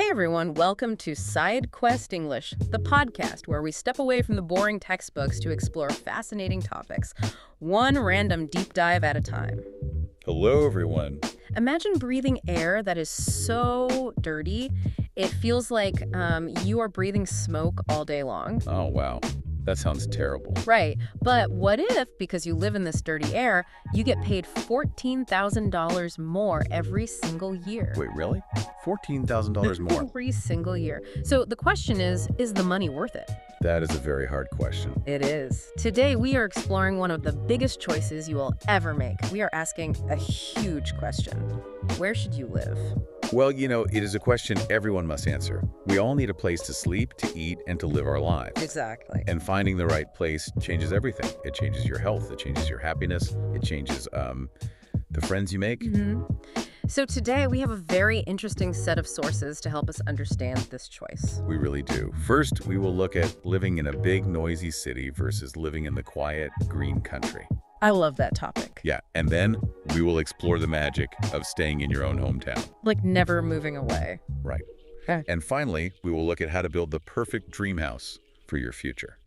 Hey everyone, welcome to SideQuest English, the podcast where we step away from the boring textbooks to explore fascinating topics, one random deep dive at a time. Hello, everyone. Imagine breathing air that is so dirty, it feels like you are breathing smoke all day long. Oh, wow. That sounds terrible. Right, but what if, because you live in this dirty air, you get paid $14,000 more every single year? Wait, really? $14,000 more? Every single year. So the question is the money worth it? That is a very hard question. It is. Today, we are exploring one of the biggest choices you will ever make. We are asking a huge question. Where should you live? Well, it is a question everyone must answer. We all need a place to sleep, to eat, and to live our lives. Exactly. And finding the right place changes everything. It changes your health. It changes your happiness. It changes the friends you make. So today, we have a very interesting set of sources to help us understand this choice. We really do. First, we will look at living in a big, noisy city versus living in the quiet, green country. I love that topic. Yeah, and then we will explore the magic of staying in your own hometown. Like never moving away. Right. Okay. And finally, we will look at how to build the perfect dream house for your future.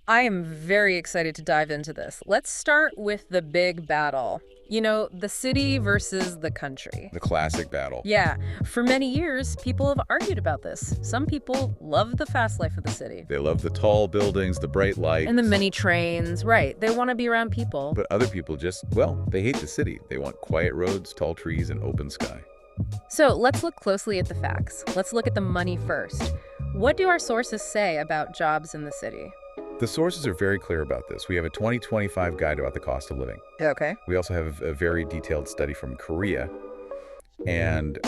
I am very excited to dive into this. Let's start with the big battle. The city versus the country. The classic battle. Yeah. For many years, people have argued about this. Some people love the fast life of the city. They love the tall buildings, the bright lights. And the many trains. Right. They want to be around people. But other people they hate the city. They want quiet roads, tall trees, and open sky. So let's look closely at the facts. Let's look at the money first. What do our sources say about jobs in the city? The sources are very clear about this. We have a 2025 guide about the cost of living. Okay. We also have a very detailed study from Korea. And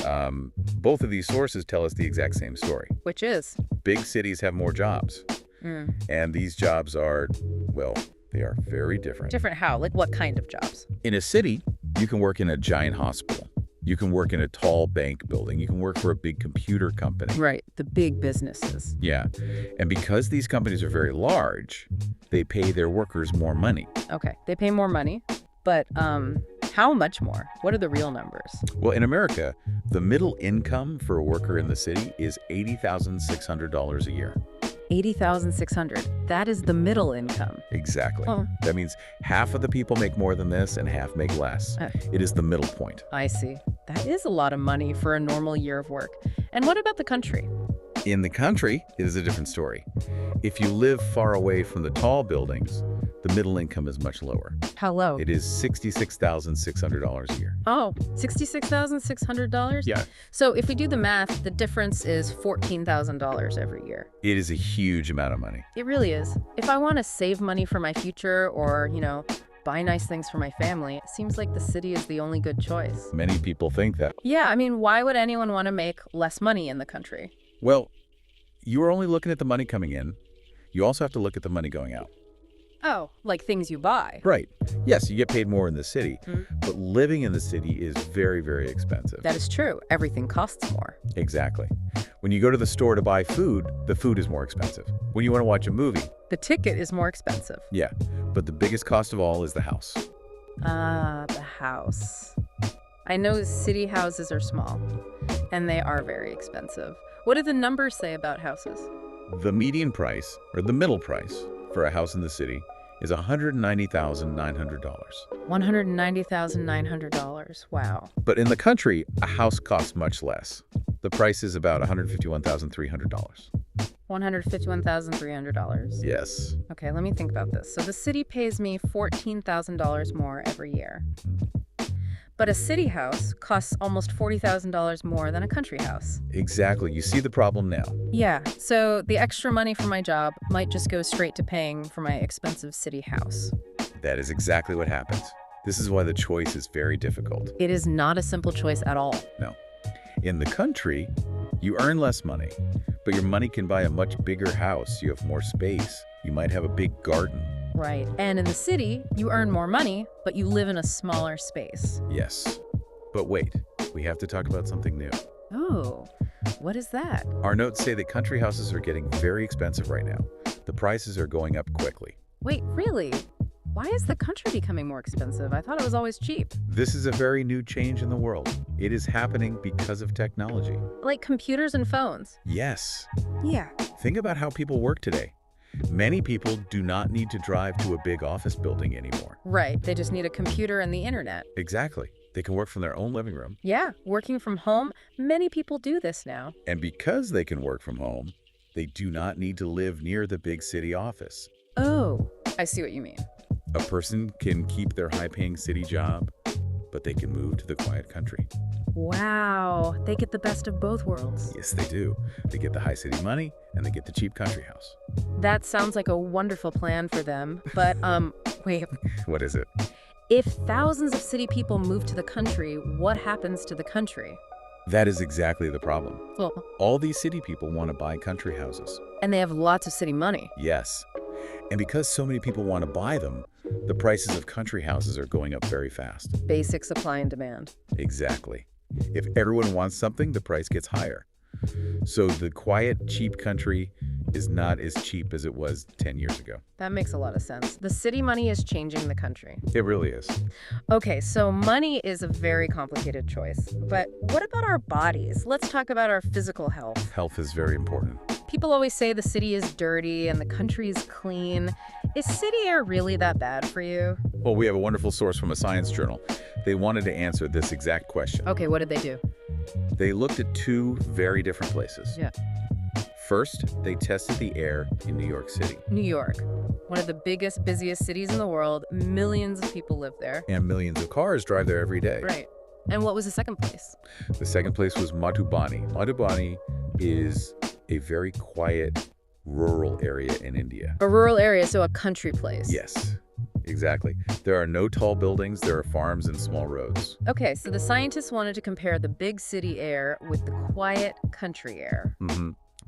both of these sources tell us the exact same story. Which is? Big cities have more jobs. And these jobs are, they are very different. Different how? Like what kind of jobs? In a city, you can work in a giant hospital. You can work in a tall bank building. You can work for a big computer company. Right, the big businesses. Yeah. And because these companies are very large, they pay their workers more money. Okay, they pay more money, but how much more? What are the real numbers? Well, in America, the middle income for a worker in the city is $80,600 a year. $80,600. That is the middle income. Exactly. Oh. That means half of the people make more than this and half make less. It is the middle point. I see. That is a lot of money for a normal year of work. And what about the country? In the country, it is a different story. If you live far away from the tall buildings, the middle income is much lower. How low? It is $66,600 a year. Oh, $66,600? Yeah. So if we do the math, the difference is $14,000 every year. It is a huge amount of money. It really is. If I want to save money for my future or, buy nice things for my family, it seems like the city is the only good choice. Many people think that. Yeah, why would anyone want to make less money in the country? Well, you are only looking at the money coming in. You also have to look at the money going out. Oh, like things you buy. Right. Yes, you get paid more in the city, but living in the city is very, very expensive. That is true. Everything costs more. Exactly. When you go to the store to buy food, the food is more expensive. When you want to watch a movie, the ticket is more expensive. Yeah, but the biggest cost of all is the house. Ah, the house. I know city houses are small, and they are very expensive. What do the numbers say about houses? The median price, or the middle price, for a house in the city is $190,900. $190,900. Wow. But in the country, a house costs much less. The price is about $151,300. $151,300. Yes. Okay, let me think about this. So the city pays me $14,000 more every year. But a city house costs almost $40,000 more than a country house. Exactly. You see the problem now. Yeah, so the extra money for my job might just go straight to paying for my expensive city house. That is exactly what happens. This is why the choice is very difficult. It is not a simple choice at all. No. In the country, you earn less money, but your money can buy a much bigger house. You have more space. You might have a big garden. Right. And in the city, you earn more money, but you live in a smaller space. Yes. But wait, we have to talk about something new. Oh, what is that? Our notes say that country houses are getting very expensive right now. The prices are going up quickly. Wait, really? Why is the country becoming more expensive? I thought it was always cheap. This is a very new change in the world. It is happening because of technology. Like computers and phones. Yes. Yeah. Think about how people work today. Many people do not need to drive to a big office building anymore. Right. They just need a computer and the internet. Exactly. They can work from their own living room. Yeah. Working from home. Many people do this now. And because they can work from home, they do not need to live near the big city office. Oh, I see what you mean. A person can keep their high-paying city job, but they can move to the quiet country. Wow. They get the best of both worlds. Yes, they do. They get the high city money, and they get the cheap country house. That sounds like a wonderful plan for them. But, wait. What is it? If thousands of city people move to the country, what happens to the country? That is exactly the problem. Well, All these city people want to buy country houses. and they have lots of city money. Yes. And because so many people want to buy them, the prices of country houses are going up very fast. Basic supply and demand. Exactly. If everyone wants something, the price gets higher. So the quiet, cheap country is not as cheap as it was 10 years ago. That makes a lot of sense. The city money is changing the country. It really is. Okay, so money is a very complicated choice. But what about our bodies? Let's talk about our physical health. Health is very important. People always say the city is dirty and the country is clean. Is city air really that bad for you? Well, we have a wonderful source from a science journal. They wanted to answer this exact question. Okay, what did they do? They looked at two very different places. Yeah. First, they tested the air in New York City. New York, one of the biggest, busiest cities in the world. Millions of people live there. And millions of cars drive there every day. Right. And what was the second place? The second place was Madhubani. Madhubani is a very quiet, rural area in India. A rural area, so a country place. Yes, exactly. There are no tall buildings, there are farms and small roads. Okay, so the scientists wanted to compare the big city air with the quiet country air.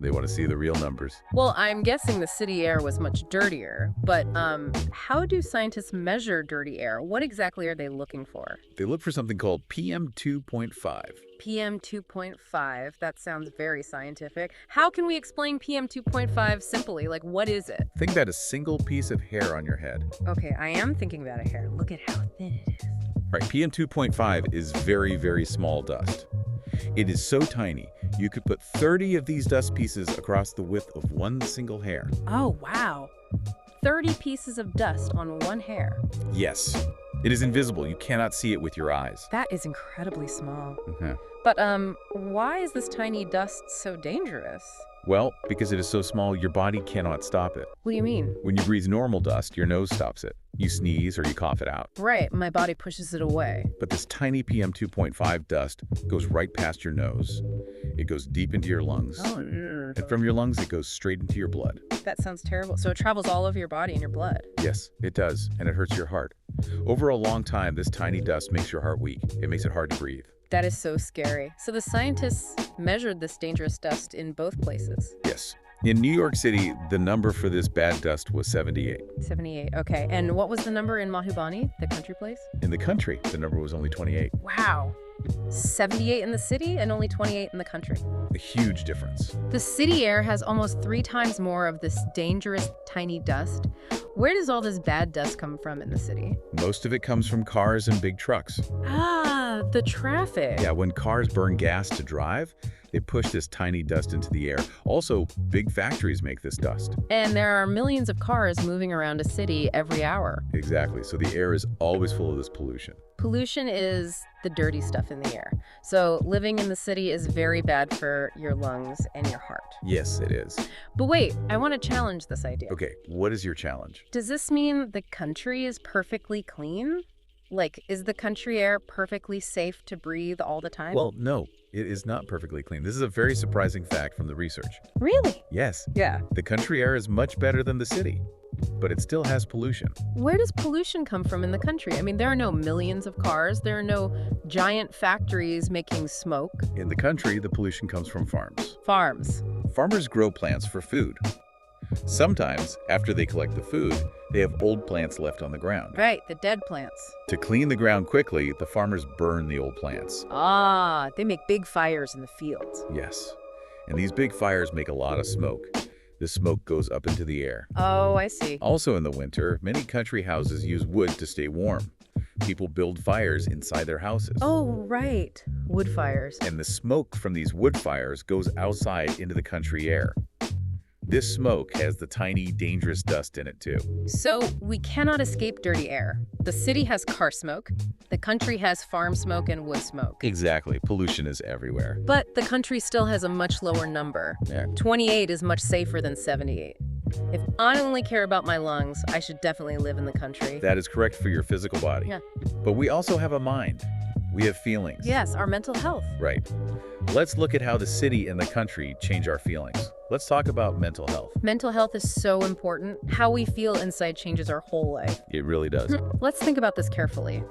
They want to see the real numbers. Well, I'm guessing the city air was much dirtier, but how do scientists measure dirty air? What exactly are they looking for? They look for something called PM 2.5. PM 2.5, that sounds very scientific. How can we explain PM 2.5 simply? Like, what is it? Think about a single piece of hair on your head. Okay, I am thinking about a hair. Look at how thin it is. Right, PM 2.5 is very, very small dust. It is so tiny, you could put 30 of these dust pieces across the width of one single hair. Oh, wow. 30 pieces of dust on one hair. Yes, it is invisible. You cannot see it with your eyes. That is incredibly small. Mhm. But, why is this tiny dust so dangerous? Well, because it is so small, your body cannot stop it. What do you mean? When you breathe normal dust, your nose stops it. You sneeze or you cough it out. Right, my body pushes it away. But this tiny PM 2.5 dust goes right past your nose. It goes deep into your lungs. Oh, no. And from your lungs, it goes straight into your blood. That sounds terrible. So it travels all over your body and your blood. Yes, it does, and it hurts your heart. Over a long time, this tiny dust makes your heart weak. It makes it hard to breathe. That is so scary. So the scientists measured this dangerous dust in both places. Yes. In New York City, the number for this bad dust was 78. 78, okay. And what was the number in Madhubani, the country place? In the country, the number was only 28. Wow. 78 in the city and only 28 in the country. A huge difference. The city air has almost 3 times more of this dangerous tiny dust. Where does all this bad dust come from in the city? Most of it comes from cars and big trucks. Ah, the traffic. Yeah, when cars burn gas to drive, they push this tiny dust into the air. Also, big factories make this dust. And there are millions of cars moving around a city every hour. Exactly, so the air is always full of this pollution. Pollution is the dirty stuff in the air. So living in the city is very bad for your lungs and your heart. Yes, it is. But wait, I want to challenge this idea. Okay, what is your challenge? Does this mean the country is perfectly clean? Like, is the country air perfectly safe to breathe all the time? Well, no, it is not perfectly clean. This is a very surprising fact from the research. Really? Yes, Yeah. the country air is much better than the city, but it still has pollution. Where does pollution come from in the country? I mean, there are no millions of cars. There are no giant factories making smoke. In the country, the pollution comes from farms. Farms. Farmers grow plants for food. Sometimes, after they collect the food, they have old plants left on the ground. Right, the dead plants. To clean the ground quickly, the farmers burn the old plants. Ah, they make big fires in the fields. Yes. And these big fires make a lot of smoke. The smoke goes up into the air. Oh, I see. Also in the winter, many country houses use wood to stay warm. People build fires inside their houses. Oh, right. Wood fires. And the smoke from these wood fires goes outside into the country air. This smoke has the tiny, dangerous dust in it, too. So we cannot escape dirty air. The city has car smoke. The country has farm smoke and wood smoke. Exactly. Pollution is everywhere. But the country still has a much lower number. Yeah. 28 is much safer than 78. If I only care about my lungs, I should definitely live in the country. That is correct for your physical body. Yeah. But we also have a mind. We have feelings. Yes, our mental health. Right. Let's look at how the city and the country change our feelings. Let's talk about mental health. Mental health is so important. How we feel inside changes our whole life. It really does. Let's think about this carefully.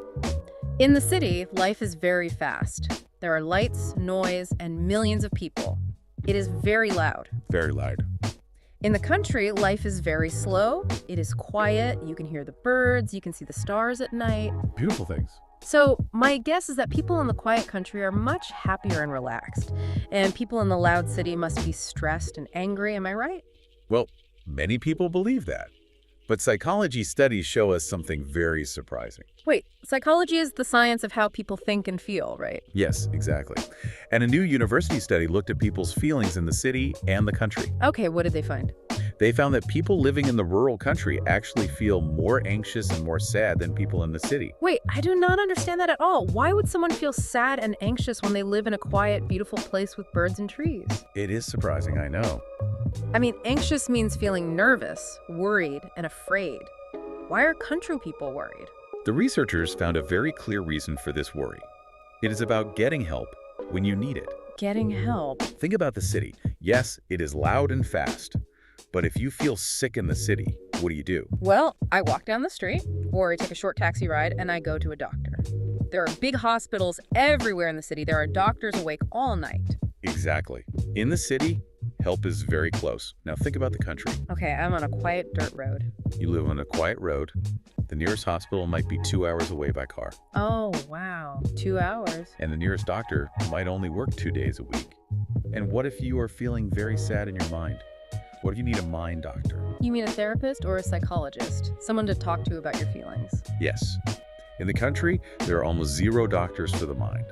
In the city, life is very fast. There are lights, noise, and millions of people. It is very loud. Very loud. In the country, life is very slow. It is quiet. You can hear the birds. You can see the stars at night. Beautiful things. So my guess is that people in the quiet country are much happier and relaxed. And people in the loud city must be stressed and angry. Am I right? Well, many people believe that. But psychology studies show us something very surprising. Wait, psychology is the science of how people think and feel, right? Yes, exactly. And a new university study looked at people's feelings in the city and the country. Okay, what did they find? They found that people living in the rural country actually feel more anxious and more sad than people in the city. Wait, I do not understand that at all. Why would someone feel sad and anxious when they live in a quiet, beautiful place with birds and trees? It is surprising, I know. I mean, anxious means feeling nervous, worried, and afraid. Why are country people worried? The researchers found a very clear reason for this worry. It is about getting help when you need it. Getting help. Think about the city. Yes, it is loud and fast. But if you feel sick in the city, what do? Well, I walk down the street, or I take a short taxi ride, and I go to a doctor. There are big hospitals everywhere in the city. There are doctors awake all night. Exactly. In the city, help is very close. Now think about the country. Okay, I'm on a quiet dirt road. You live on a quiet road. The nearest hospital might be 2 hours away by car. Oh, wow. 2 hours. And the nearest doctor might only work 2 days a week. And what if you are feeling very sad in your mind? What if you need a mind doctor? You mean a therapist or a psychologist? Someone to talk to about your feelings? Yes. In the country, there are almost 0 doctors for the mind.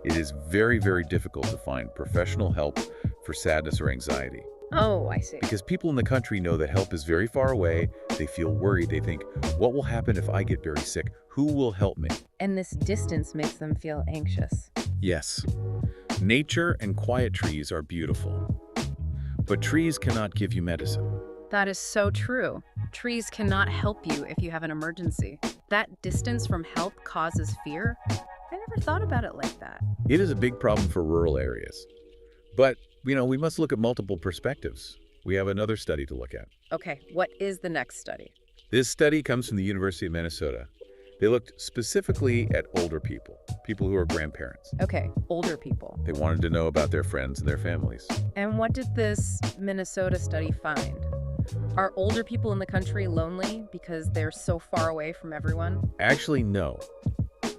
It is very, very difficult to find professional help for sadness or anxiety. Oh, I see. Because people in the country know that help is very far away. They feel worried. They think, what will happen if I get very sick? Who will help me? And this distance makes them feel anxious. Yes. Nature and quiet trees are beautiful. But trees cannot give you medicine. That is so true. Trees cannot help you if you have an emergency. That distance from help causes fear. I never thought about it like that. It is a big problem for rural areas. But, we must look at multiple perspectives. We have another study to look at. Okay, what is the next study? This study comes from the University of Minnesota. They looked specifically at older people who are grandparents. Okay, older people. They wanted to know about their friends and their families. And what did this Minnesota study find? Are older people in the country lonely because they're so far away from everyone? Actually, no.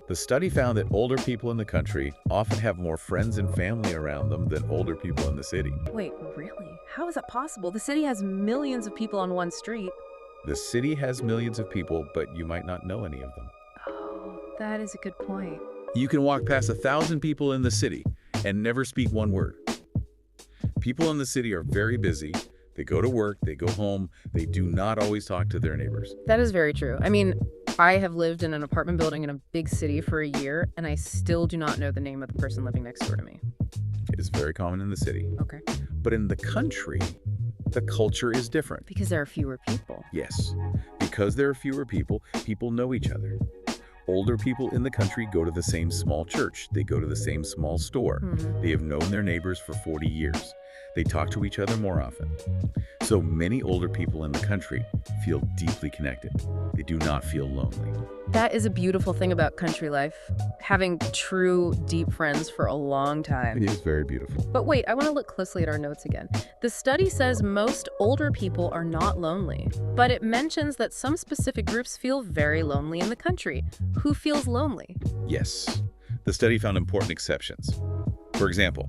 The study found that older people in the country often have more friends and family around them than older people in the city. Wait, really? How is that possible? The city has millions of people on one street. The city has millions of people, but you might not know any of them. Oh, that is a good point. You can walk past 1,000 people in the city and never speak one word. People in the city are very busy. They go to work, they go home, they do not always talk to their neighbors. That is very true. I mean, I have lived in an apartment building in a big city for a year, and I still do not know the name of the person living next door to me. It is very common in the city. Okay. But in the country, the culture is different. Because there are fewer people. Yes. Because there are fewer people, people know each other. Older people in the country go to the same small church. They go to the same small store. They have known their neighbors for 40 years. They talk to each other more often. So many older people in the country feel deeply connected. They do not feel lonely. That is a beautiful thing about country life, having true, deep friends for a long time. It is very beautiful. But wait, I want to look closely at our notes again. The study says most older people are not lonely, but it mentions that some specific groups feel very lonely in the country. Who feels lonely? Yes. The study found important exceptions. For example,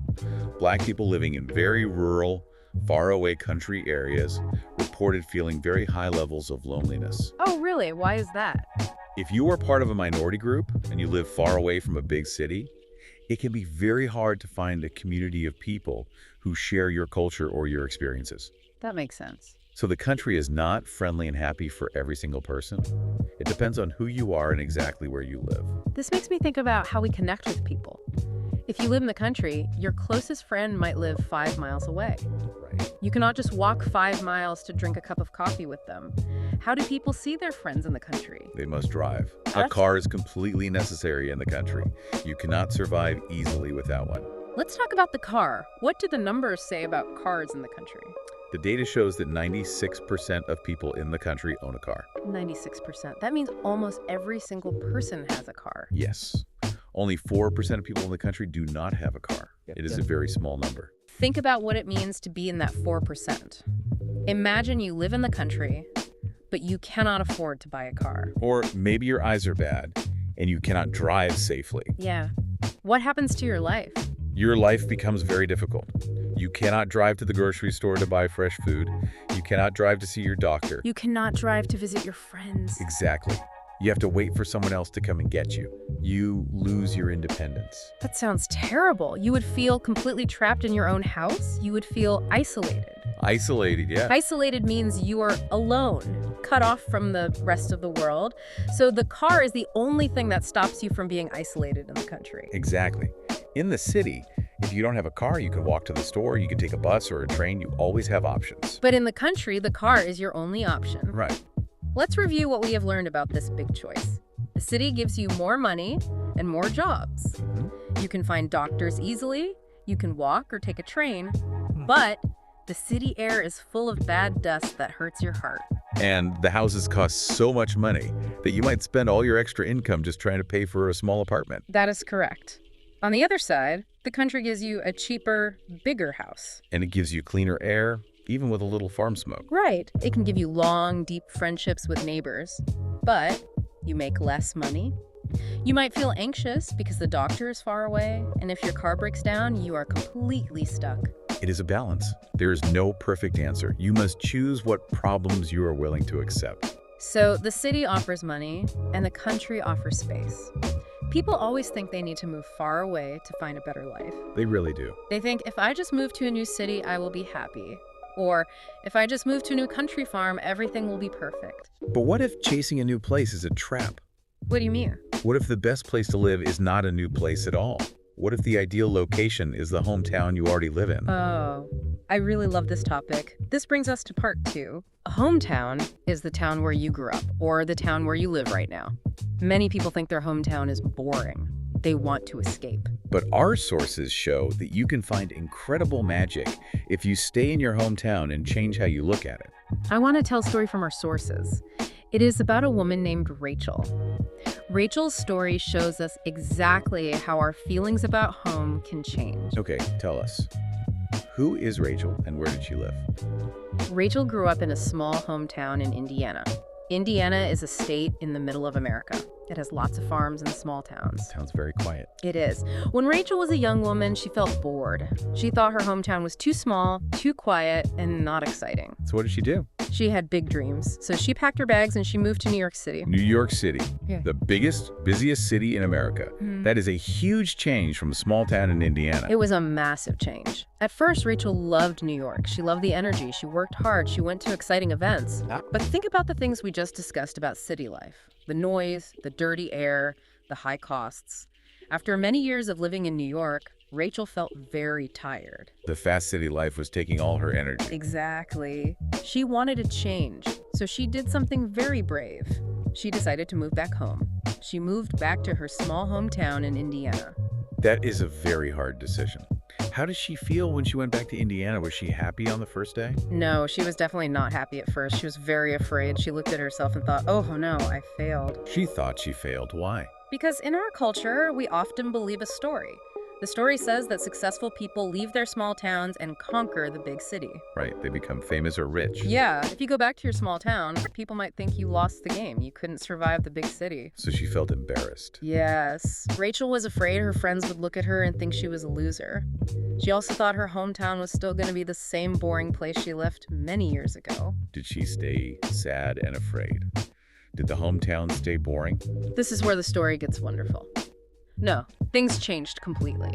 Black people living in very rural, Faraway country areas reported feeling very high levels of loneliness. Oh, really? Why is that? If you are part of a minority group and you live far away from a big city, it can be very hard to find a community of people who share your culture or your experiences. That makes sense. So the country is not friendly and happy for every single person. It depends on who you are and exactly where you live. This makes me think about how we connect with people. If you live in the country, your closest friend might live 5 miles away. Right. You cannot just walk 5 miles to drink a cup of coffee with them. How do people see their friends in the country? They must drive. A car is completely necessary in the country. You cannot survive easily without one. Let's talk about the car. What do the numbers say about cars in the country? The data shows that 96% of people in the country own a car. 96%. That means almost every single person has a car. Yes. Only 4% of people in the country do not have a car. It is a very small number. Think about what it means to be in that 4%. Imagine you live in the country, but you cannot afford to buy a car. Or maybe your eyes are bad and you cannot drive safely. Yeah. What happens to your life? Your life becomes very difficult. You cannot drive to the grocery store to buy fresh food. You cannot drive to see your doctor. You cannot drive to visit your friends. Exactly. You have to wait for someone else to come and get you. You lose your independence. That sounds terrible. You would feel completely trapped in your own house. You would feel isolated. Isolated, yeah. Isolated means you are alone, cut off from the rest of the world. So the car is the only thing that stops you from being isolated in the country. Exactly. In the city, if you don't have a car, you can walk to the store, you can take a bus or a train. You always have options. But in the country, the car is your only option. Right. Let's review what we have learned about this big choice. The city gives you more money and more jobs. You can find doctors easily, you can walk or take a train, but the city air is full of bad dust that hurts your heart. And the houses cost so much money that you might spend all your extra income just trying to pay for a small apartment. That is correct. On the other side, the country gives you a cheaper, bigger house. And it gives you cleaner air, even with a little farm smoke. Right. It can give you long, deep friendships with neighbors, but you make less money. You might feel anxious because the doctor is far away, and if your car breaks down, you are completely stuck. It is a balance. There is no perfect answer. You must choose what problems you are willing to accept. So the city offers money, and the country offers space. People always think they need to move far away to find a better life. They really do. They think, if I just move to a new city, I will be happy. Or, if I just move to a new country farm, everything will be perfect. But what if chasing a new place is a trap? What do you mean? What if the best place to live is not a new place at all? What if the ideal location is the hometown you already live in? Oh, I really love this topic. This brings us to part 2. A hometown is the town where you grew up, or the town where you live right now. Many people think their hometown is boring. They want to escape. But our sources show that you can find incredible magic if you stay in your hometown and change how you look at it. I want to tell a story from our sources. It is about a woman named Rachel. Rachel's story shows us exactly how our feelings about home can change. Okay, tell us. Who is Rachel and where did she live? Rachel grew up in a small hometown in Indiana. Indiana is a state in the middle of America. It has lots of farms and small towns. Sounds very quiet. It is. When Rachel was a young woman, she felt bored. She thought her hometown was too small, too quiet, and not exciting. So what did she do? She had big dreams. So she packed her bags and she moved to New York City. New York City, Yeah. the biggest, busiest city in America. That is a huge change from a small town in Indiana. It was a massive change. At first, Rachel loved New York. She loved the energy. She worked hard. She went to exciting events. But think about the things we just discussed about city life. The noise, the dirty air, the high costs. After many years of living in New York, Rachel felt very tired. The fast city life was taking all her energy. Exactly. She wanted a change, so she did something very brave. She decided to move back home. She moved back to her small hometown in Indiana. That is a very hard decision. How did she feel when she went back to Indiana? Was she happy on the first day? No, she was definitely not happy at first. She was very afraid. She looked at herself and thought, oh no, I failed. She thought she failed. Why? Because in our culture, we often believe a story. The story says that successful people leave their small towns and conquer the big city. Right, they become famous or rich. Yeah, if you go back to your small town, people might think you lost the game. You couldn't survive the big city. So she felt embarrassed. Yes. Rachel was afraid her friends would look at her and think she was a loser. She also thought her hometown was still going to be the same boring place she left many years ago. Did she stay sad and afraid? Did the hometown stay boring? This is where the story gets wonderful. No, things changed completely.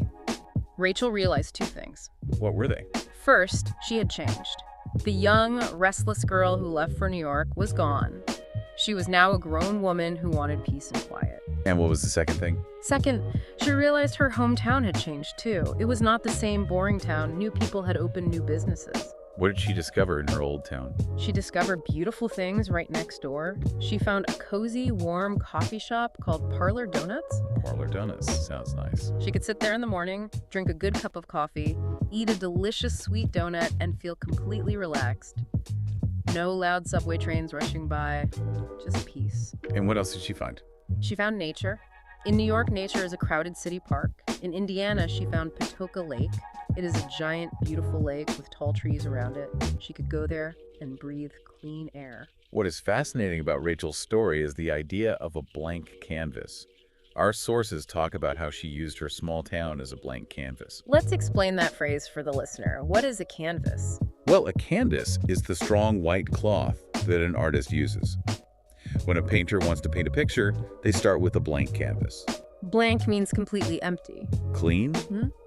Rachel realized two things. What were they? First, she had changed. The young, restless girl who left for New York was gone. She was now a grown woman who wanted peace and quiet. And what was the second thing? Second, she realized her hometown had changed too. It was not the same boring town. New people had opened new businesses. What did she discover in her old town? She discovered beautiful things right next door. She found a cozy, warm coffee shop called Parlor Donuts. Parlor Donuts. Sounds nice. She could sit there in the morning, drink a good cup of coffee, eat a delicious sweet donut, and feel completely relaxed. No loud subway trains rushing by, just peace. And what else did she find? She found nature. In New York, nature is a crowded city park. In Indiana, she found Patoka Lake. It is a giant, beautiful lake with tall trees around it. She could go there and breathe clean air. What is fascinating about Rachel's story is the idea of a blank canvas. Our sources talk about how she used her small town as a blank canvas. Let's explain that phrase for the listener. What is a canvas? Well, a canvas is the strong white cloth that an artist uses. When a painter wants to paint a picture, they start with a blank canvas. Blank means completely empty. Clean,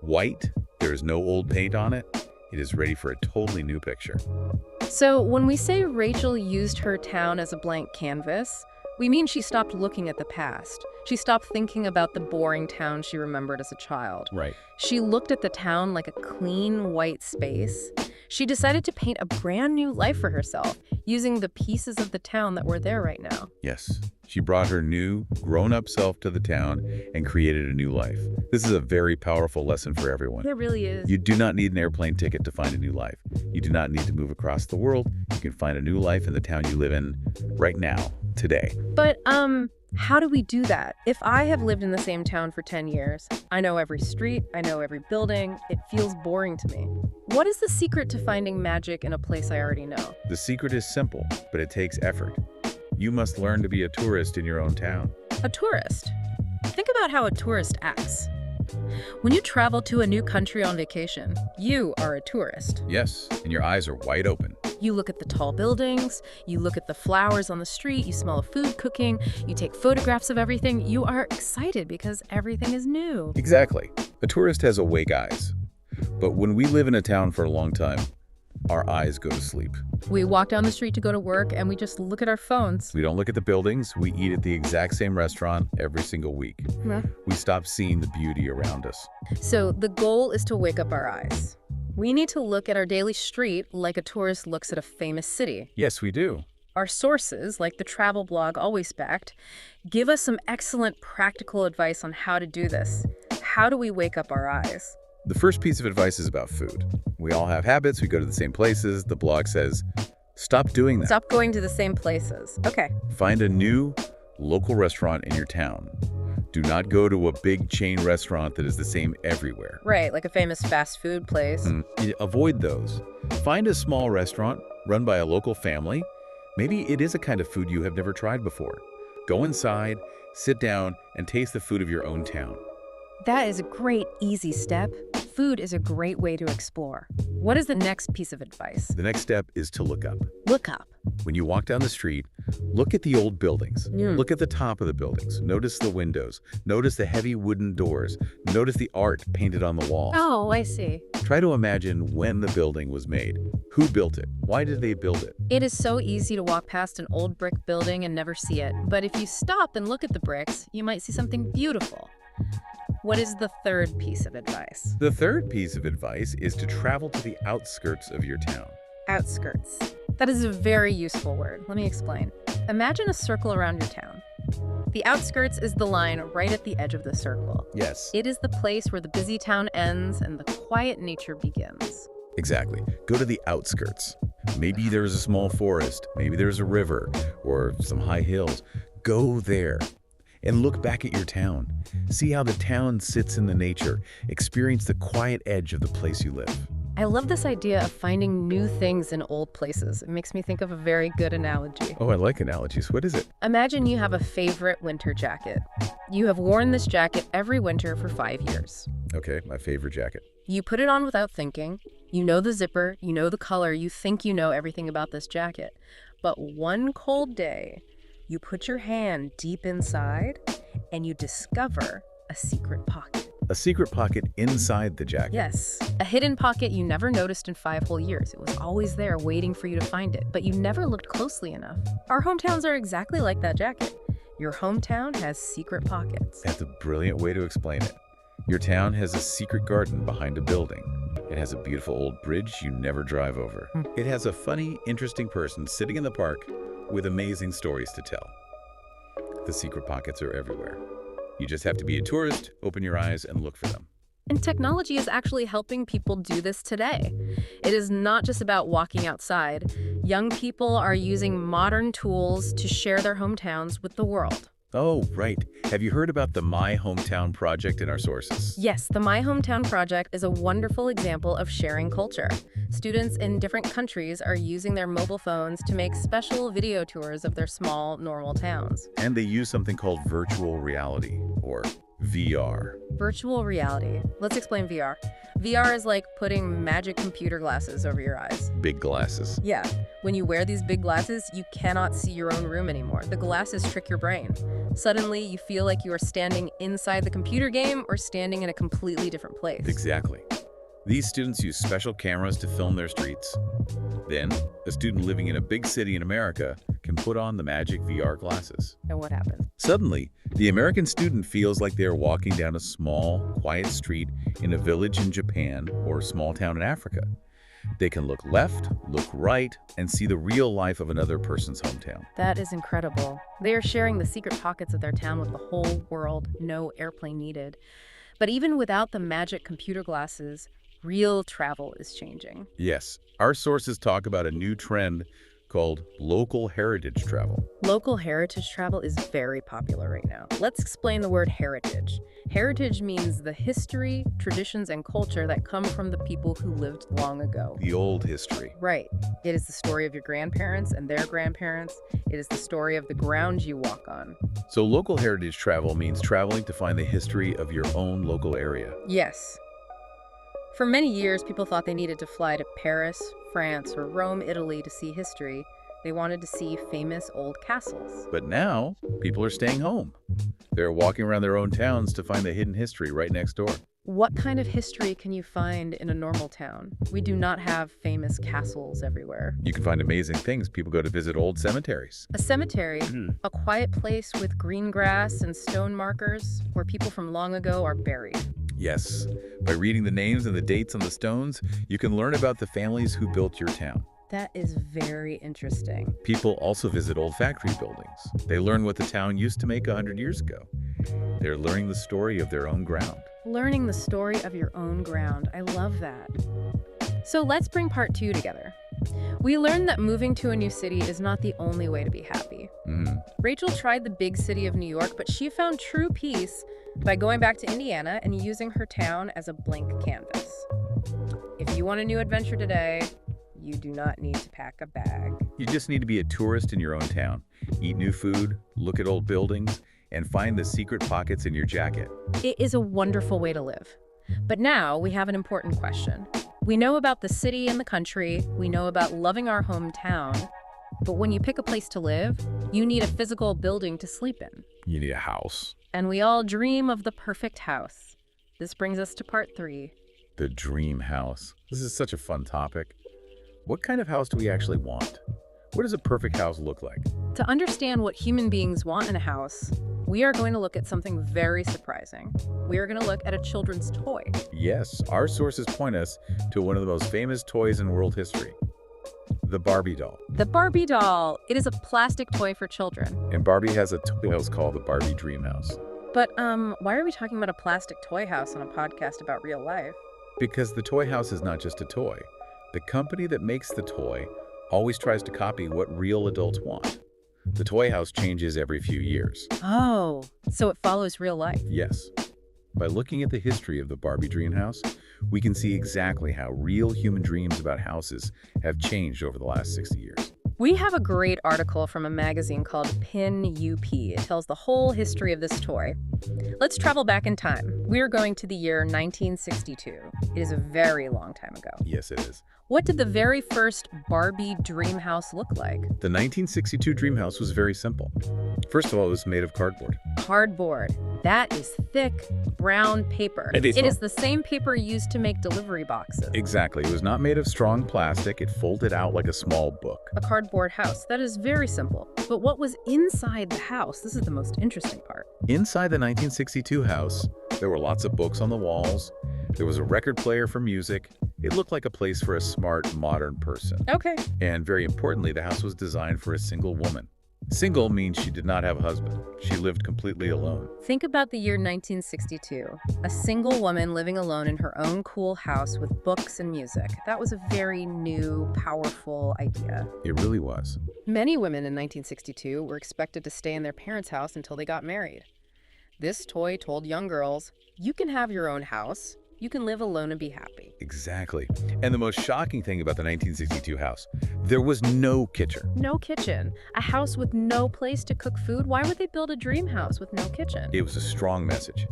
white, there is no old paint on it. It is ready for a totally new picture. So when we say Rachel used her town as a blank canvas, we mean she stopped looking at the past. She stopped thinking about the boring town she remembered as a child. Right. She looked at the town like a clean, white space. She decided to paint a brand new life for herself, using the pieces of the town that were there right now. Yes. She brought her new, grown-up self to the town and created a new life. This is a very powerful lesson for everyone. It really is. You do not need an airplane ticket to find a new life. You do not need to move across the world. You can find a new life in the town you live in right now, today. But, how do we do that? If I have lived in the same town for 10 years, I know every street, I know every building, it feels boring to me. What is the secret to finding magic in a place I already know? The secret is simple, but it takes effort. You must learn to be a tourist in your own town. A tourist. Think about how a tourist acts. When you travel to a new country on vacation, you are a tourist. Yes, and your eyes are wide open. You look at the tall buildings, you look at the flowers on the street, you smell the food cooking, you take photographs of everything. You are excited because everything is new. Exactly. A tourist has awake eyes. But when we live in a town for a long time, our eyes go to sleep. We walk down the street to go to work and we just look at our phones. We don't look at the buildings. We eat at the exact same restaurant every single week. We stop seeing the beauty around us. So the goal is to wake up our eyes. We need to look at our daily street like a tourist looks at a famous city. Yes, we do. Our sources, like the travel blog Always Backed, give us some excellent practical advice on how to do this. How do we wake up our eyes? The first piece of advice is about food. We all have habits. We go to the same places. The blog says, stop doing that. Stop going to the same places. Okay. Find a new local restaurant in your town. Do not go to a big chain restaurant that is the same everywhere. Right, like a famous fast food place. Avoid those. Find a small restaurant run by a local family. Maybe it is a kind of food you have never tried before. Go inside, sit down, and taste the food of your own town. That is a great, easy step. Food is a great way to explore. What is the next piece of advice? The next step is to look up. Look up. When you walk down the street, look at the old buildings. Look at the top of the buildings. Notice the windows. Notice the heavy wooden doors. Notice the art painted on the walls. Oh, I see. Try to imagine when the building was made. Who built it? Why did they build it? It is so easy to walk past an old brick building and never see it. But if you stop and look at the bricks, you might see something beautiful. What is the third piece of advice? The third piece of advice is to travel to the outskirts of your town. Outskirts. That is a very useful word. Let me explain. Imagine a circle around your town. The outskirts is the line right at the edge of the circle. Yes. It is the place where the busy town ends and the quiet nature begins. Exactly. Go to the outskirts. Maybe there's a small forest, maybe there's a river, or some high hills. Go there And look back at your town. See how the town sits in the nature. Experience the quiet edge of the place you live. I love this idea of finding new things in old places. It makes me think of a very good analogy. Oh, I like analogies. What is it? Imagine you have a favorite winter jacket. You have worn this jacket every winter for 5 years. Okay, my favorite jacket. You put it on without thinking. You know the zipper, you know the color, you think you know everything about this jacket. But one cold day, you put your hand deep inside and you discover a secret pocket. A secret pocket inside the jacket. Yes, a hidden pocket you never noticed in 5 whole years. It was always there waiting for you to find it, but you never looked closely enough. Our hometowns are exactly like that jacket. Your hometown has secret pockets. That's a brilliant way to explain it. Your town has a secret garden behind a building. It has a beautiful old bridge you never drive over. It has a funny, interesting person sitting in the park with amazing stories to tell. The secret pockets are everywhere. You just have to be a tourist, open your eyes, and look for them. And technology is actually helping people do this today. It is not just about walking outside. Young people are using modern tools to share their hometowns with the world. Oh, right. Have you heard about the My Hometown project in our sources? Yes, the My Hometown project is a wonderful example of sharing culture. Students in different countries are using their mobile phones to make special video tours of their small, normal towns. And they use something called virtual reality, or VR. Virtual reality. Let's explain VR. VR is like putting magic computer glasses over your eyes. Big glasses. Yeah, when you wear these big glasses, you cannot see your own room anymore. The glasses trick your brain. Suddenly, you feel like you are standing inside the computer game or standing in a completely different place. Exactly. These students use special cameras to film their streets. Then, a student living in a big city in America can put on the magic VR glasses. And what happens? Suddenly, the American student feels like they are walking down a small, quiet street in a village in Japan or a small town in Africa. They can look left, look right, and see the real life of another person's hometown. That is incredible. They are sharing the secret pockets of their town with the whole world, no airplane needed. But even without the magic computer glasses, real travel is changing. Yes, our sources talk about a new trend called local heritage travel. Local heritage travel is very popular right now. Let's explain the word heritage. Heritage means the history, traditions, and culture that come from the people who lived long ago. The old history. Right. It is the story of your grandparents and their grandparents. It is the story of the ground you walk on. So local heritage travel means traveling to find the history of your own local area. Yes. For many years, people thought they needed to fly to Paris, France, or Rome, Italy to see history. They wanted to see famous old castles. But now, people are staying home. They're walking around their own towns to find the hidden history right next door. What kind of history can you find in a normal town? We do not have famous castles everywhere. You can find amazing things. People go to visit old cemeteries. A cemetery, a quiet place with green grass and stone markers where people from long ago are buried. Yes, by reading the names and the dates on the stones, you can learn about the families who built your town. That is very interesting. People also visit old factory buildings. They learn what the town used to make 100 years ago. They're learning the story of their own ground. Learning the story of your own ground. I love that. So let's bring part 2 together. We learned that moving to a new city is not the only way to be happy. Rachel tried the big city of New York, but she found true peace by going back to Indiana and using her town as a blank canvas. If you want a new adventure today, you do not need to pack a bag. You just need to be a tourist in your own town. Eat new food, look at old buildings, and find the secret pockets in your jacket. It is a wonderful way to live. But now we have an important question. We know about the city and the country. We know about loving our hometown. But when you pick a place to live, you need a physical building to sleep in. You need a house. And we all dream of the perfect house. This brings us to part 3. The dream house. This is such a fun topic. What kind of house do we actually want? What does a perfect house look like? To understand what human beings want in a house, we are going to look at something very surprising. We are going to look at a children's toy. Yes, our sources point us to one of the most famous toys in world history. The Barbie doll. The Barbie doll. It is a plastic toy for children. And Barbie has a toy house called the Barbie Dream House. But why are we talking about a plastic toy house on a podcast about real life? Because the toy house is not just a toy. The company that makes the toy always tries to copy what real adults want. The toy house changes every few years. Oh, so it follows real life. Yes. By looking at the history of the Barbie dream house, we can see exactly how real human dreams about houses have changed over the last 60 years. We have a great article from a magazine called Pin UP. It tells the whole history of this toy. Let's travel back in time. We're going to the year 1962. It is a very long time ago. Yes, it is. What did the very first Barbie dream house look like? The 1962 dream house was very simple. First of all, it was made of cardboard. Cardboard. That is thick, brown paper. It is the same paper used to make delivery boxes. Exactly. It was not made of strong plastic. It folded out like a small book. A cardboard house. That is very simple. But what was inside the house? This is the most interesting part. Inside the 1962 house, there were lots of books on the walls. There was a record player for music. It looked like a place for a smart, modern person. Okay. And very importantly, the house was designed for a single woman. Single means she did not have a husband. She lived completely alone. Think about the year 1962. A single woman living alone in her own cool house with books and music. That was a very new, powerful idea. It really was. Many women in 1962 were expected to stay in their parents' house until they got married. This toy told young girls, you can have your own house. You can live alone and be happy. Exactly. And the most shocking thing about the 1962 house, there was no kitchen. No kitchen. A house with no place to cook food? Why would they build a dream house with no kitchen? It was a strong message.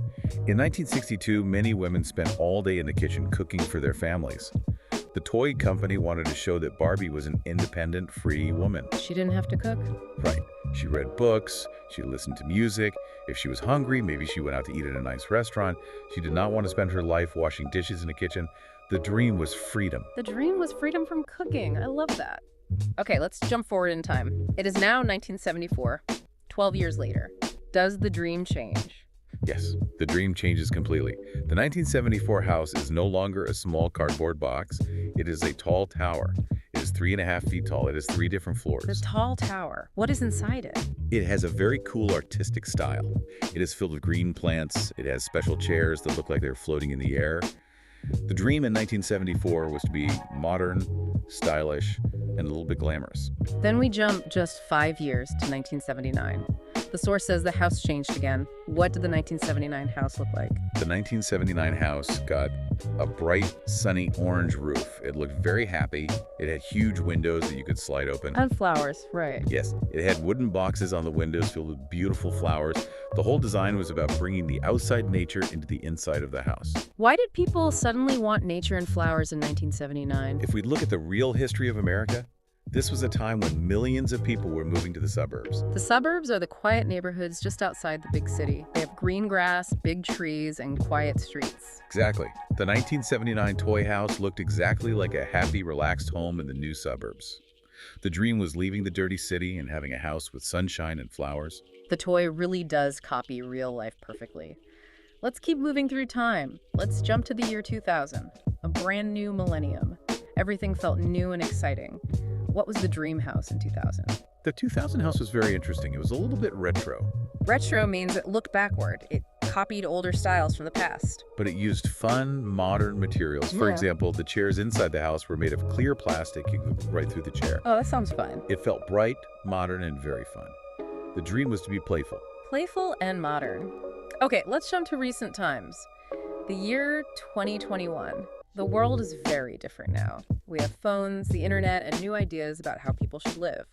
In 1962, many women spent all day in the kitchen cooking for their families. The toy company wanted to show that Barbie was an independent, free woman. She didn't have to cook? Right. She read books, she listened to music. If she was hungry, maybe she went out to eat at a nice restaurant. She did not want to spend her life washing dishes in a kitchen. The dream was freedom. The dream was freedom from cooking. I love that. Okay, let's jump forward in time. It is now 1974, 12 years later. Does the dream change? Yes, the dream changes completely. The 1974 house is no longer a small cardboard box. It is a tall tower. It is 3.5 feet tall. It has 3 different floors. The tall tower. What is inside it? It has a very cool artistic style. It is filled with green plants. It has special chairs that look like they're floating in the air. The dream in 1974 was to be modern, stylish, and a little bit glamorous. Then we jump just 5 years to 1979. The source says the house changed again. What did the 1979 house look like? The 1979 house got a bright, sunny orange roof. It looked very happy. It had huge windows that you could slide open. And flowers, right. Yes, it had wooden boxes on the windows filled with beautiful flowers. The whole design was about bringing the outside nature into the inside of the house. Why did people suddenly want nature and flowers in 1979? If we look at the real history of America, this was a time when millions of people were moving to the suburbs. The suburbs are the quiet neighborhoods just outside the big city. They have green grass, big trees, and quiet streets. Exactly. The 1979 toy house looked exactly like a happy, relaxed home in the new suburbs. The dream was leaving the dirty city and having a house with sunshine and flowers. The toy really does copy real life perfectly. Let's keep moving through time. Let's jump to the year 2000, a brand new millennium. Everything felt new and exciting. What was the dream house in 2000? The 2000 house was very interesting. It was a little bit retro. Retro means it looked backward. It copied older styles from the past. But it used fun, modern materials. For example, the chairs inside the house were made of clear plastic. You could go right through the chair. Oh, that sounds fun. It felt bright, modern, and very fun. The dream was to be playful. Playful and modern. Okay, let's jump to recent times. The year 2021. The world is very different now. We have phones, the internet, and new ideas about how people should live.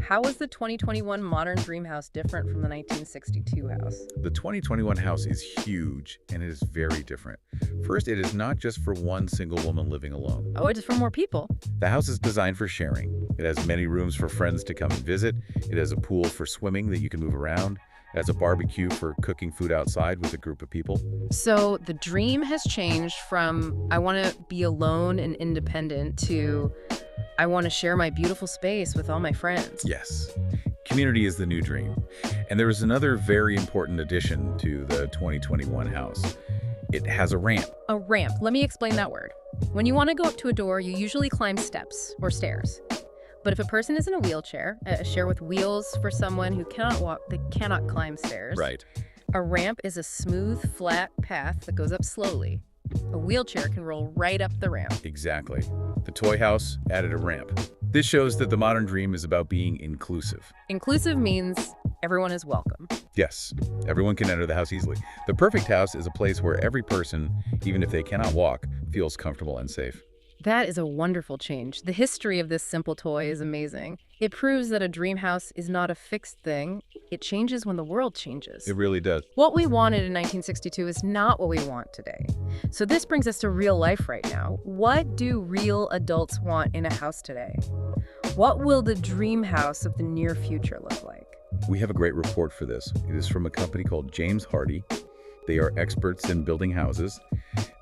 How is the 2021 modern dream house different from the 1962 house? The 2021 house is huge, and it is very different. First, it is not just for one single woman living alone. Oh, it's for more people. The house is designed for sharing. It has many rooms for friends to come and visit. It has a pool for swimming that you can move around. It has a barbecue for cooking food outside with a group of people. So the dream has changed from I want to be alone and independent to I want to share my beautiful space with all my friends. Yes. Community is the new dream. And there is another very important addition to the 2021 house. It has a ramp. A ramp. Let me explain that word. When you want to go up to a door, you usually climb steps or stairs. But if a person is in a wheelchair, a chair with wheels for someone who cannot walk, they cannot climb stairs. Right. A ramp is a smooth, flat path that goes up slowly. A wheelchair can roll right up the ramp. Exactly. The toy house added a ramp. This shows that the modern dream is about being inclusive. Inclusive means everyone is welcome. Yes, everyone can enter the house easily. The perfect house is a place where every person, even if they cannot walk, feels comfortable and safe. That is a wonderful change. The history of this simple toy is amazing. It proves that a dream house is not a fixed thing. It changes when the world changes. It really does. What we wanted in 1962 is not what we want today. So this brings us to real life right now. What do real adults want in a house today? What will the dream house of the near future look like? We have a great report for this. It is from a company called James Hardie. They are experts in building houses.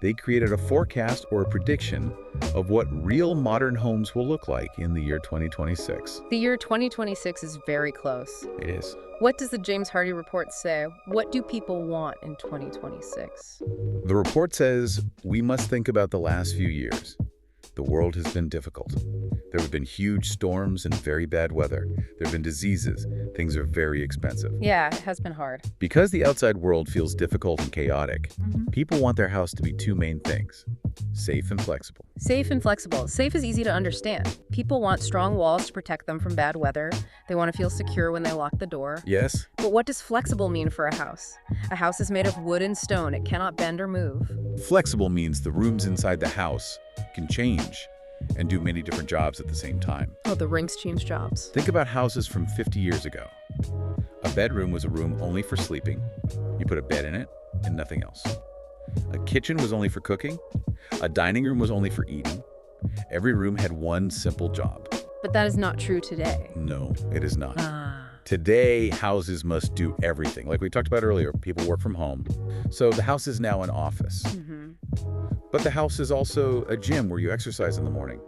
They created a forecast or a prediction of what real modern homes will look like in the year 2026. The year 2026 is very close. It is. What does the James Hardie report say? What do people want in 2026? The report says we must think about the last few years. The world has been difficult. There have been huge storms and very bad weather. There have been diseases. Things are very expensive. Yeah, it has been hard. Because the outside world feels difficult and chaotic, people want their house to be two main things: safe and flexible. Safe and flexible. Safe is easy to understand. People want strong walls to protect them from bad weather. They want to feel secure when they lock the door. Yes? But what does flexible mean for a house? A house is made of wood and stone. It cannot bend or move. Flexible means the rooms inside the house can change and do many different jobs at the same time. Oh, the rings change jobs. Think about houses from 50 years ago. A bedroom was a room only for sleeping. You put a bed in it and nothing else. A kitchen was only for cooking. A dining room was only for eating. Every room had one simple job. But that is not true today. No, it is not. Today, houses must do everything. Like we talked about earlier, people work from home. So the house is now an office. But the house is also a gym where you exercise in the morning.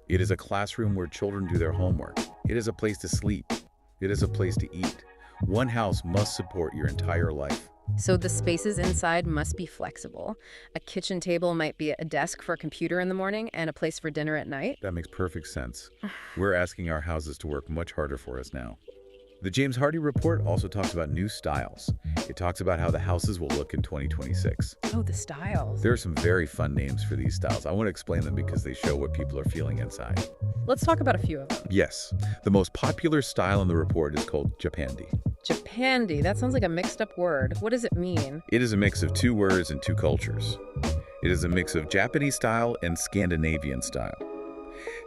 It is a classroom where children do their homework. It is a place to sleep. It is a place to eat. One house must support your entire life. So the spaces inside must be flexible. A kitchen table might be a desk for a computer in the morning and a place for dinner at night. That makes perfect sense. We're asking our houses to work much harder for us now. The James Hardie report also talks about new styles. It talks about how the houses will look in 2026. Oh, the styles. There are some very fun names for these styles. I want to explain them because they show what people are feeling inside. Let's talk about a few of them. Yes. The most popular style in the report is called Japandi. Japandi, that sounds like a mixed up word. What does it mean? It is a mix of two words and two cultures. It is a mix of Japanese style and Scandinavian style.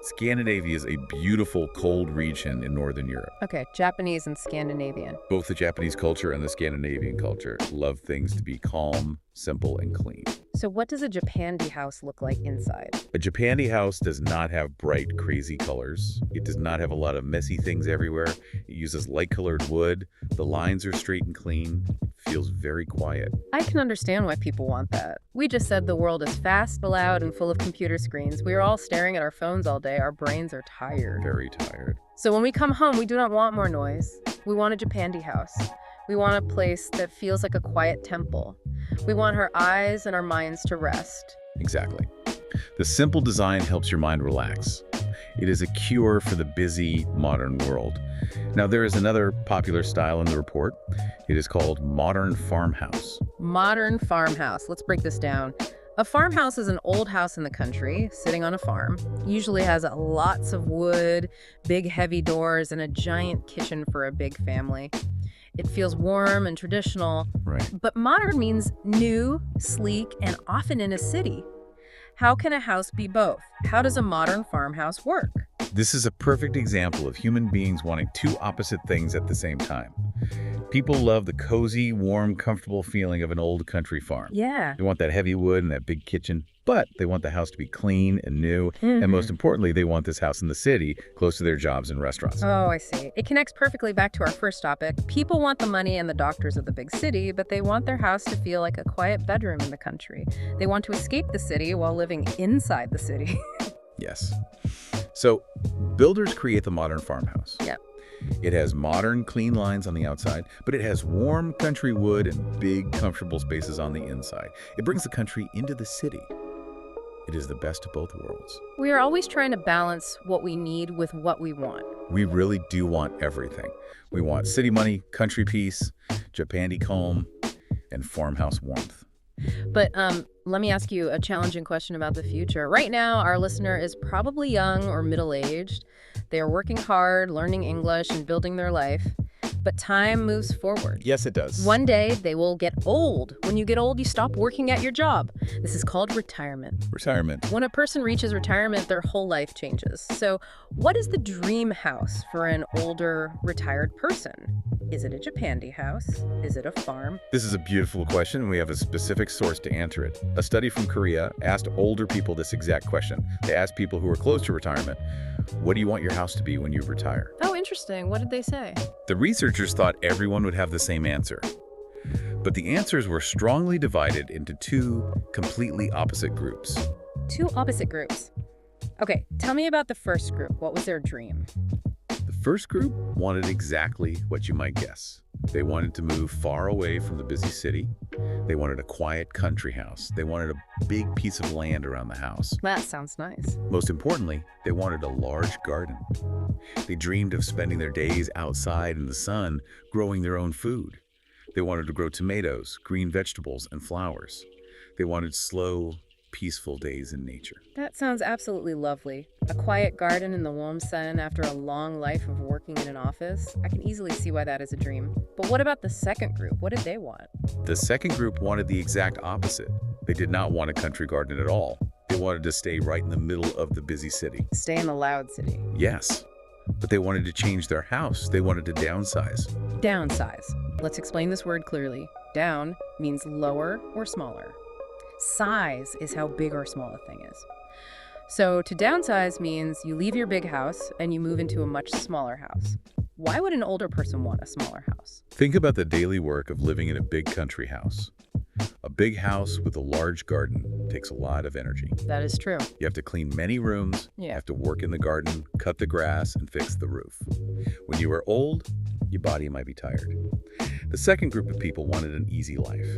Scandinavia is a beautiful, cold region in Northern Europe. Okay, Japanese and Scandinavian. Both the Japanese culture and the Scandinavian culture love things to be calm, simple, and clean. So what does a Japandi house look like inside? A Japandi house does not have bright, crazy colors. It does not have a lot of messy things everywhere. It uses light-colored wood. The lines are straight and clean. It feels very quiet. I can understand why people want that. We just said the world is fast, loud, and full of computer screens. We are all staring at our phones all day. Our brains are tired. Very tired. So when we come home, we do not want more noise. We want a Japandi house. We want a place that feels like a quiet temple. We want our eyes and our minds to rest. Exactly. The simple design helps your mind relax. It is a cure for the busy, modern world. Now, there is another popular style in the report. It is called modern farmhouse. Modern farmhouse. Let's break this down. A farmhouse is an old house in the country, sitting on a farm. Usually has lots of wood, big heavy doors, and a giant kitchen for a big family. It feels warm and traditional. Right. But modern means new, sleek, and often in a city. How can a house be both? How does a modern farmhouse work? This is a perfect example of human beings wanting two opposite things at the same time. People love the cozy, warm, comfortable feeling of an old country farm. Yeah. They want that heavy wood and that big kitchen, but they want the house to be clean and new. And most importantly, they want this house in the city, close to their jobs and restaurants. Oh, I see. It connects perfectly back to our first topic. People want the money and the doctors of the big city, but they want their house to feel like a quiet bedroom in the country. They want to escape the city while living inside the city. Yes. So builders create the modern farmhouse. Yeah. It has modern, clean lines on the outside, but it has warm country wood and big, comfortable spaces on the inside. It brings the country into the city. It is the best of both worlds. We are always trying to balance what we need with what we want. We really do want everything. We want city money, country peace, Japandi calm, and farmhouse warmth. But let me ask you a challenging question about the future. Right now, our listener is probably young or middle-aged. They are working hard, learning English, and building their life. But time moves forward. Yes, it does. One day, they will get old. When you get old, you stop working at your job. This is called retirement. Retirement. When a person reaches retirement, their whole life changes. So what is the dream house for an older, retired person? Is it a Japandi house? Is it a farm? This is a beautiful question, and we have a specific source to answer it. A study from Korea asked older people this exact question. They asked people who are close to retirement, what do you want your house to be when you retire? Oh, interesting. What did they say? The researchers thought everyone would have the same answer. But the answers were strongly divided into two completely opposite groups. Two opposite groups. Okay, tell me about the first group. What was their dream? The first group wanted exactly what you might guess. They wanted to move far away from the busy city. They wanted a quiet country house. They wanted a big piece of land around the house. That sounds nice. Most importantly, they wanted a large garden. They dreamed of spending their days outside in the sun, growing their own food. They wanted to grow tomatoes, green vegetables, and flowers. They wanted slow, peaceful days in nature. That sounds absolutely lovely. A quiet garden in the warm sun after a long life of working in an office. I can easily see why that is a dream. But what about the second group? What did they want? The second group wanted the exact opposite. They did not want a country garden at all. They wanted to stay right in the middle of the busy city. Stay in the loud city. Yes, but they wanted to change their house. They wanted to downsize. Downsize. Let's explain this word clearly. Down means lower or smaller. Size is how big or small a thing is. So to downsize means you leave your big house and you move into a much smaller house. Why would an older person want a smaller house? Think about the daily work of living in a big country house. A big house with a large garden takes a lot of energy. That is true. You have to clean many rooms, you have to work in the garden, cut the grass, and fix the roof. When you are old, your body might be tired. The second group of people wanted an easy life.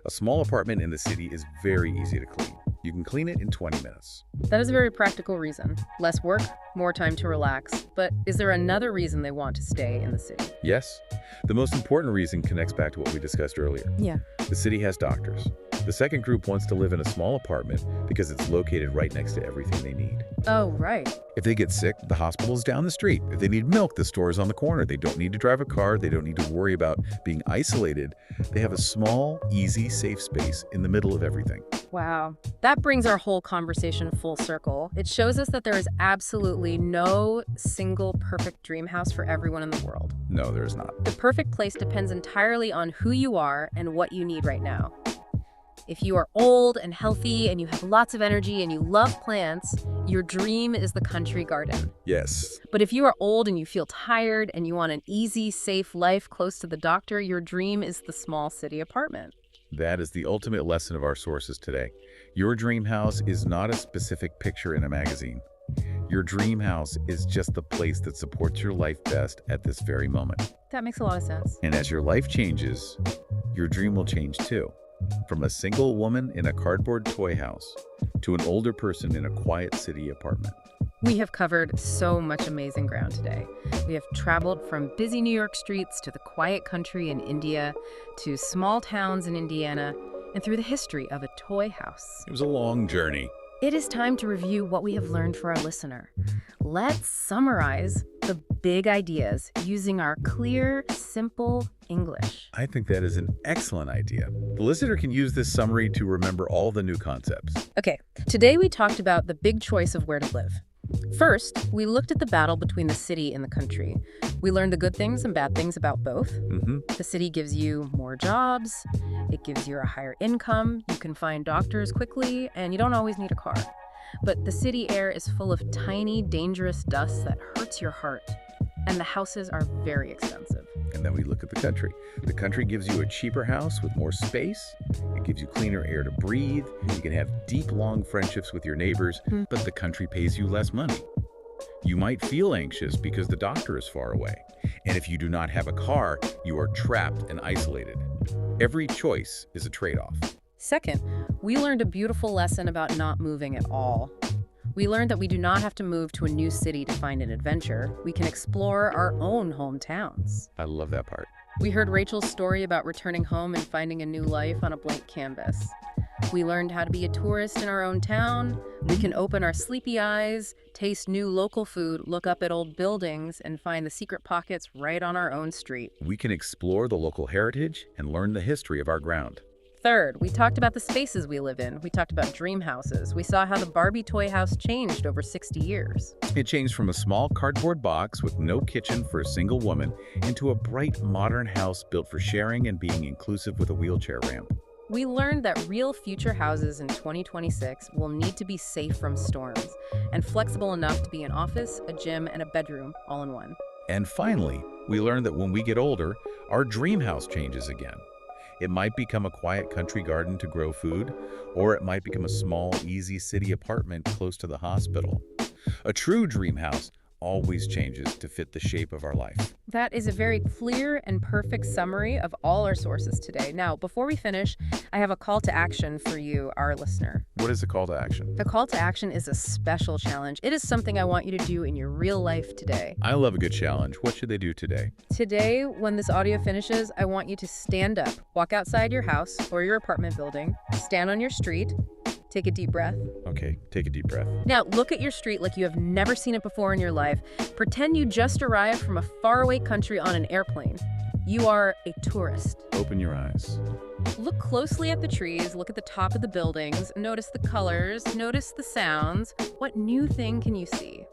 A small apartment in the city is very easy to clean. You can clean it in 20 minutes. That is a very practical reason. Less work, more time to relax. But is there another reason they want to stay in the city? Yes. The most important reason connects back to what we discussed earlier. Yeah. The city has doctors. The second group wants to live in a small apartment because it's located right next to everything they need. Oh, right. If they get sick, the hospital's down the street. If they need milk, the store is on the corner. They don't need to drive a car. They don't need to worry about being isolated. They have a small, easy, safe space in the middle of everything. Wow. That brings our whole conversation full circle. It shows us that there is absolutely no single perfect dream house for everyone in the world. No, there is not. The perfect place depends entirely on who you are and what you need right now. If you are old and healthy and you have lots of energy and you love plants, your dream is the country garden. Yes. But if you are old and you feel tired and you want an easy, safe life close to the doctor, your dream is the small city apartment. That is the ultimate lesson of our sources today. Your dream house is not a specific picture in a magazine. Your dream house is just the place that supports your life best at this very moment. That makes a lot of sense. And as your life changes, your dream will change too. From a single woman in a cardboard toy house to an older person in a quiet city apartment. We have covered so much amazing ground today. We have traveled from busy New York streets to the quiet country in India to small towns in Indiana and through the history of a toy house. It was a long journey. It is time to review what we have learned for our listener. Let's summarize the big ideas using our clear, simple English. I think that is an excellent idea. The listener can use this summary to remember all the new concepts. Okay, today we talked about the big choice of where to live. First, we looked at the battle between the city and the country. We learned the good things and bad things about both. The city gives you more jobs, it gives you a higher income, you can find doctors quickly, and you don't always need a car. But the city air is full of tiny, dangerous dust that hurts your heart, and the houses are very expensive. And then we look at the country. The country gives you a cheaper house with more space. It gives you cleaner air to breathe. You can have deep, long friendships with your neighbors, but the country pays you less money. You might feel anxious because the doctor is far away. And if you do not have a car, you are trapped and isolated. Every choice is a trade-off. Second, we learned a beautiful lesson about not moving at all. We learned that we do not have to move to a new city to find an adventure. We can explore our own hometowns. I love that part. We heard Rachel's story about returning home and finding a new life on a blank canvas. We learned how to be a tourist in our own town. We can open our sleepy eyes, taste new local food, look up at old buildings, and find the secret pockets right on our own street. We can explore the local heritage and learn the history of our ground. Third, we talked about the spaces we live in. We talked about dream houses. We saw how the Barbie toy house changed over 60 years. It changed from a small cardboard box with no kitchen for a single woman into a bright, modern house built for sharing and being inclusive with a wheelchair ramp. We learned that real future houses in 2026 will need to be safe from storms and flexible enough to be an office, a gym, and a bedroom all in one. And finally, we learned that when we get older, our dream house changes again. It might become a quiet country garden to grow food, or it might become a small, easy city apartment close to the hospital. A true dream house always changes to fit the shape of our life. That is a very clear and perfect summary of all our sources today. Now, before we finish, I have a call to action for you, our listener. What is the call to action? The call to action is a special challenge. It is something I want you to do in your real life today. I love a good challenge. What should they do today? Today, when this audio finishes, I want you to stand up, walk outside your house or your apartment building, stand on your street, take a deep breath. Okay, take a deep breath. Now, look at your street like you have never seen it before in your life. Pretend you just arrived from a faraway country on an airplane. You are a tourist. Open your eyes. Look closely at the trees, look at the top of the buildings, notice the colors, notice the sounds. What new thing can you see?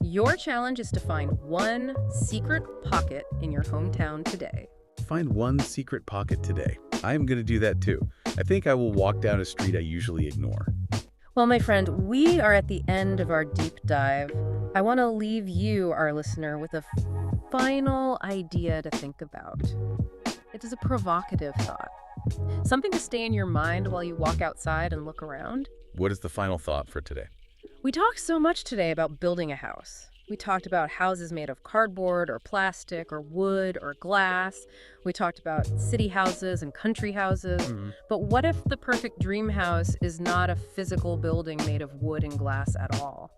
Your challenge is to find one secret pocket in your hometown today. Find one secret pocket today. I am going to do that too. I think I will walk down a street I usually ignore. Well, my friend, we are at the end of our deep dive. I want to leave you, our listener, with a final idea to think about. It is a provocative thought. Something to stay in your mind while you walk outside and look around. What is the final thought for today? We talked so much today about building a house. We talked about houses made of cardboard or plastic or wood or glass. We talked about city houses and country houses. But what if the perfect dream house is not a physical building made of wood and glass at all?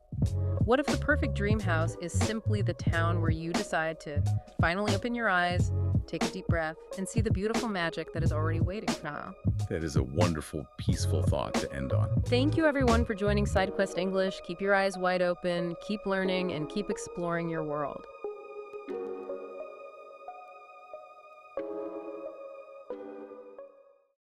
What if the perfect dream house is simply the town where you decide to finally open your eyes, take a deep breath, and see the beautiful magic that is already waiting now? That is a wonderful, peaceful thought to end on. Thank you, everyone, for joining SideQuest English. Keep your eyes wide open, keep learning, and keep exploring your world.